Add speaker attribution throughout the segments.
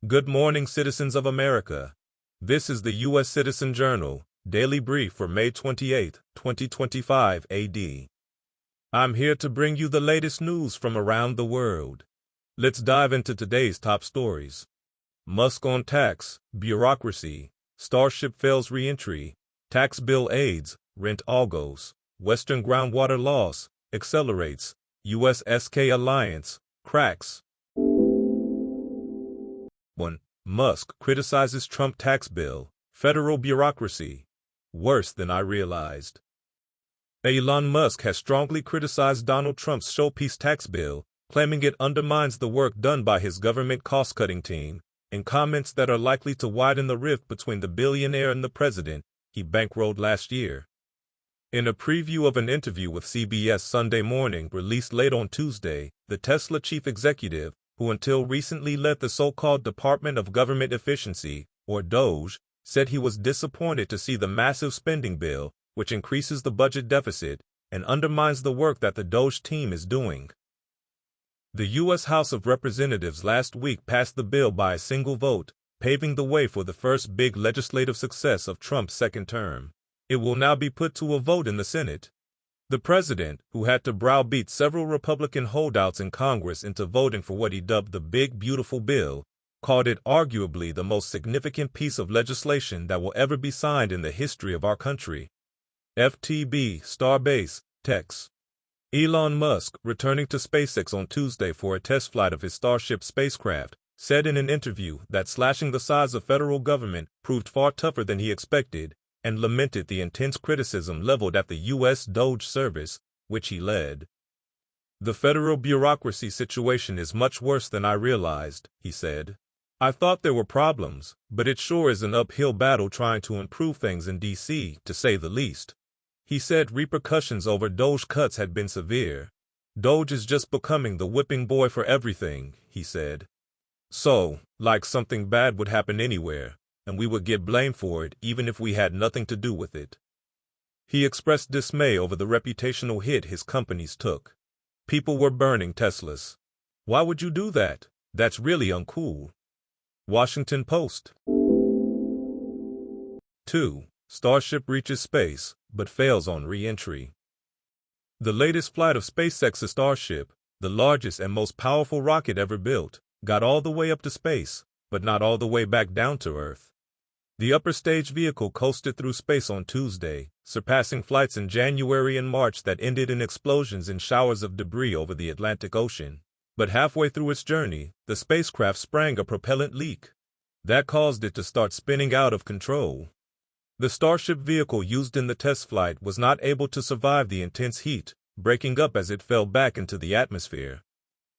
Speaker 1: Good morning, citizens of America. This is the U.S. Citizen Journal, Daily Brief for May 28, 2025 AD. I'm here to bring you the latest news from around the world. Let's dive into today's top stories. Musk on tax, bureaucracy, Starship fails re-entry, tax bill aids, rent Algos, Western groundwater loss, accelerates, U.S.-SK alliance, cracks. 1. Musk criticizes Trump tax bill, federal bureaucracy. Worse than I realized. Elon Musk has strongly criticized Donald Trump's showpiece tax bill, claiming it undermines the work done by his government cost-cutting team, in comments that are likely to widen the rift between the billionaire and the president he bankrolled last year. In a preview of an interview with CBS Sunday Morning released late on Tuesday, the Tesla chief executive, who until recently led the so-called Department of Government Efficiency, or DOGE, said he was disappointed to see the massive spending bill, which increases the budget deficit and undermines the work that the DOGE team is doing. The U.S. House of Representatives last week passed the bill by a single vote, paving the way for the first big legislative success of Trump's second term. It will now be put to a vote in the Senate. The president, who had to browbeat several Republican holdouts in Congress into voting for what he dubbed the Big Beautiful Bill, called it arguably the most significant piece of legislation that will ever be signed in the history of our country. FTB Starbase, Tex. Elon Musk, returning to SpaceX on Tuesday for a test flight of his Starship spacecraft, said in an interview that slashing the size of federal government proved far tougher than he expected, and lamented the intense criticism leveled at the U.S. DOGE service, which he led. The federal bureaucracy situation is much worse than I realized, he said. I thought there were problems, but it sure is an uphill battle trying to improve things in D.C., to say the least. He said repercussions over DOGE cuts had been severe. DOGE is just becoming the whipping boy for everything, he said. So, like something bad would happen anywhere, and we would get blamed for it even if we had nothing to do with it. He expressed dismay over the reputational hit his companies took. People were burning Teslas. Why would you do that? That's really uncool. Washington Post. 2. Starship reaches space, but fails on re-entry. The latest flight of SpaceX's Starship, the largest and most powerful rocket ever built, got all the way up to space, but not all the way back down to Earth. The upper stage vehicle coasted through space on Tuesday, surpassing flights in January and March that ended in explosions and showers of debris over the Atlantic Ocean. But halfway through its journey, the spacecraft sprang a propellant leak. That caused it to start spinning out of control. The Starship vehicle used in the test flight was not able to survive the intense heat, breaking up as it fell back into the atmosphere.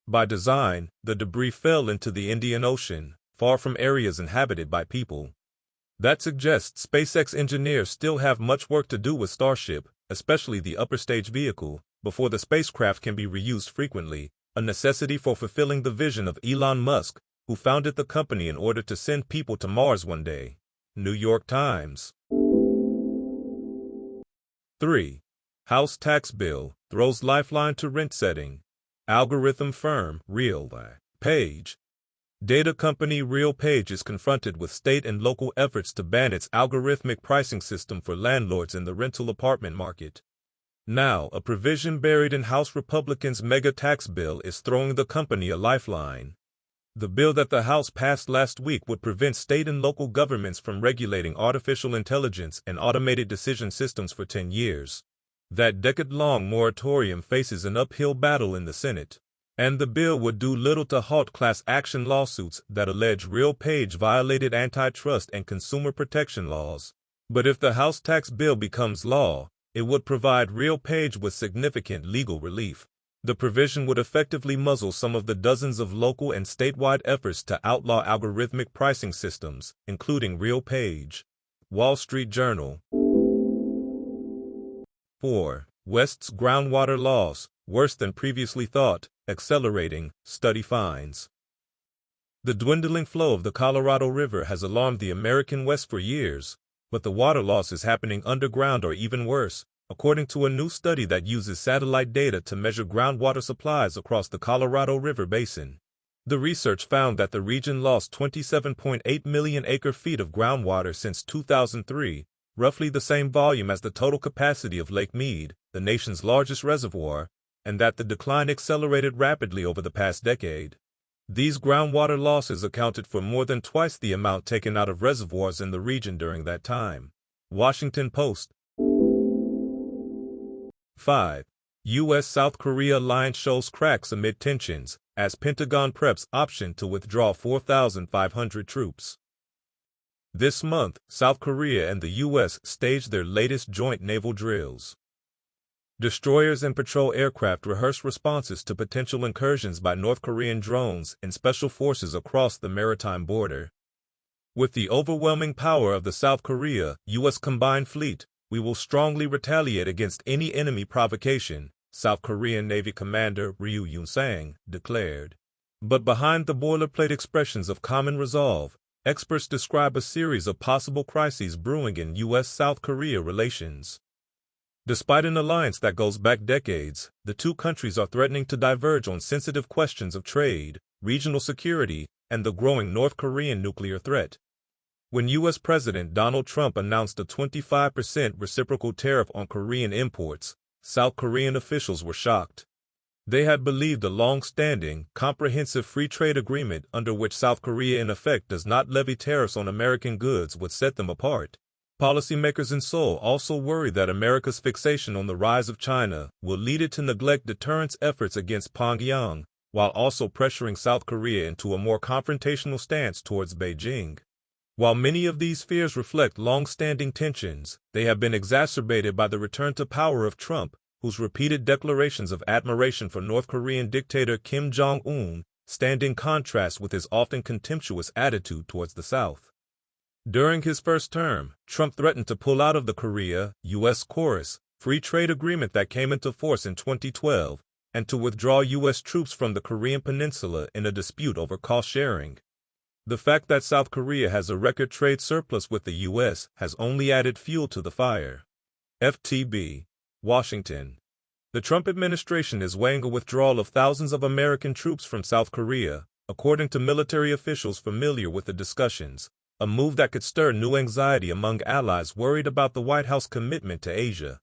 Speaker 1: By design, the debris fell into the Indian Ocean, far from areas inhabited by people. That suggests SpaceX engineers still have much work to do with Starship, especially the upper stage vehicle, before the spacecraft can be reused frequently, a necessity for fulfilling the vision of Elon Musk, who founded the company in order to send people to Mars one day. New York Times. 3. House tax bill throws lifeline to rent setting. Algorithm firm RealPage. Data company RealPage is confronted with state and local efforts to ban its algorithmic pricing system for landlords in the rental apartment market. Now, a provision buried in House Republicans' mega tax bill is throwing the company a lifeline. The bill that the House passed last week would prevent state and local governments from regulating artificial intelligence and automated decision systems for 10 years. That decade-long moratorium faces an uphill battle in the Senate. And the bill would do little to halt class action lawsuits that allege RealPage violated antitrust and consumer protection laws. But if the House tax bill becomes law, it would provide RealPage with significant legal relief. The provision would effectively muzzle some of the dozens of local and statewide efforts to outlaw algorithmic pricing systems, including RealPage. Wall Street Journal. 4. West's groundwater loss, worse than previously thought, accelerating, study finds. The dwindling flow of the Colorado River has alarmed the American West for years, but the water loss is happening underground or even worse, according to a new study that uses satellite data to measure groundwater supplies across the Colorado River basin. The research found that the region lost 27.8 million acre-feet of groundwater since 2003, roughly the same volume as the total capacity of Lake Mead, the nation's largest reservoir, and that the decline accelerated rapidly over the past decade. These groundwater losses accounted for more than twice the amount taken out of reservoirs in the region during that time. Washington Post. 5. U.S.-South Korea alliance shows cracks amid tensions, as Pentagon preps option to withdraw 4,500 troops. This month, South Korea and the U.S. staged their latest joint naval drills. Destroyers and patrol aircraft rehearsed responses to potential incursions by North Korean drones and special forces across the maritime border. With the overwhelming power of the South Korea-U.S. combined fleet, we will strongly retaliate against any enemy provocation, South Korean Navy Commander Ryu Yoon-sang declared. But behind the boilerplate expressions of common resolve, experts describe a series of possible crises brewing in U.S.-South Korea relations. Despite an alliance that goes back decades, the two countries are threatening to diverge on sensitive questions of trade, regional security, and the growing North Korean nuclear threat. When U.S. President Donald Trump announced a 25% reciprocal tariff on Korean imports, South Korean officials were shocked. They had believed a long-standing, comprehensive free trade agreement under which South Korea in effect does not levy tariffs on American goods would set them apart. Policymakers in Seoul also worry that America's fixation on the rise of China will lead it to neglect deterrence efforts against Pyongyang, while also pressuring South Korea into a more confrontational stance towards Beijing. While many of these fears reflect long-standing tensions, they have been exacerbated by the return to power of Trump, whose repeated declarations of admiration for North Korean dictator Kim Jong-un stand in contrast with his often contemptuous attitude towards the South. During his first term, Trump threatened to pull out of the Korea-U.S. Chorus free trade agreement that came into force in 2012, and to withdraw U.S. troops from the Korean peninsula in a dispute over cost-sharing. The fact that South Korea has a record trade surplus with the U.S. has only added fuel to the fire. FTB, Washington. The Trump administration is weighing a withdrawal of thousands of American troops from South Korea, according to military officials familiar with the discussions, a move that could stir new anxiety among allies worried about the White House commitment to Asia.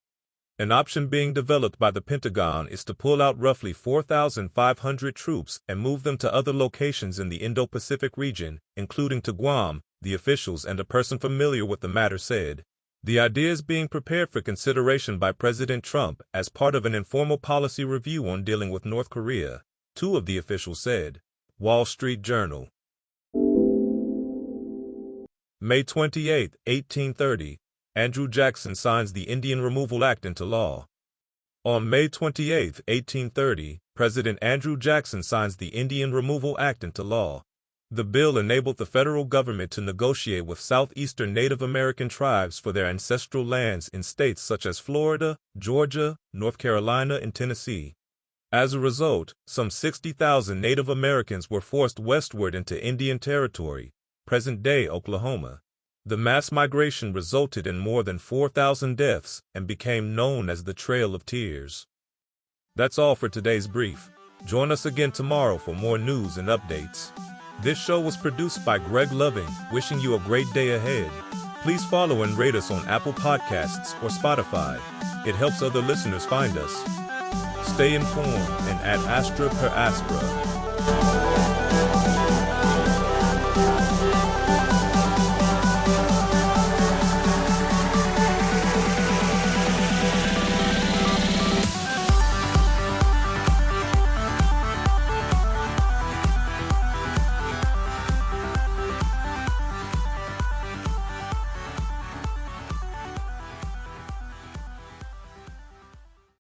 Speaker 1: An option being developed by the Pentagon is to pull out roughly 4,500 troops and move them to other locations in the Indo-Pacific region, including to Guam, the officials and a person familiar with the matter said. The idea is being prepared for consideration by President Trump as part of an informal policy review on dealing with North Korea, two of the officials said. Wall Street Journal. May 28, 1830, Andrew Jackson signs the Indian Removal Act into law. On May 28, 1830, President Andrew Jackson signs the Indian Removal Act into law. The bill enabled the federal government to negotiate with southeastern Native American tribes for their ancestral lands in states such as Florida, Georgia, North Carolina, and Tennessee. As a result, some 60,000 Native Americans were forced westward into Indian Territory, present-day Oklahoma. The mass migration resulted in more than 4,000 deaths and became known as the Trail of Tears. That's all for today's brief. Join us again tomorrow for more news and updates. This show was produced by Greg Loving, wishing you a great day ahead. Please follow and rate us on Apple Podcasts or Spotify. It helps other listeners find us. Stay informed and ad astra per astra.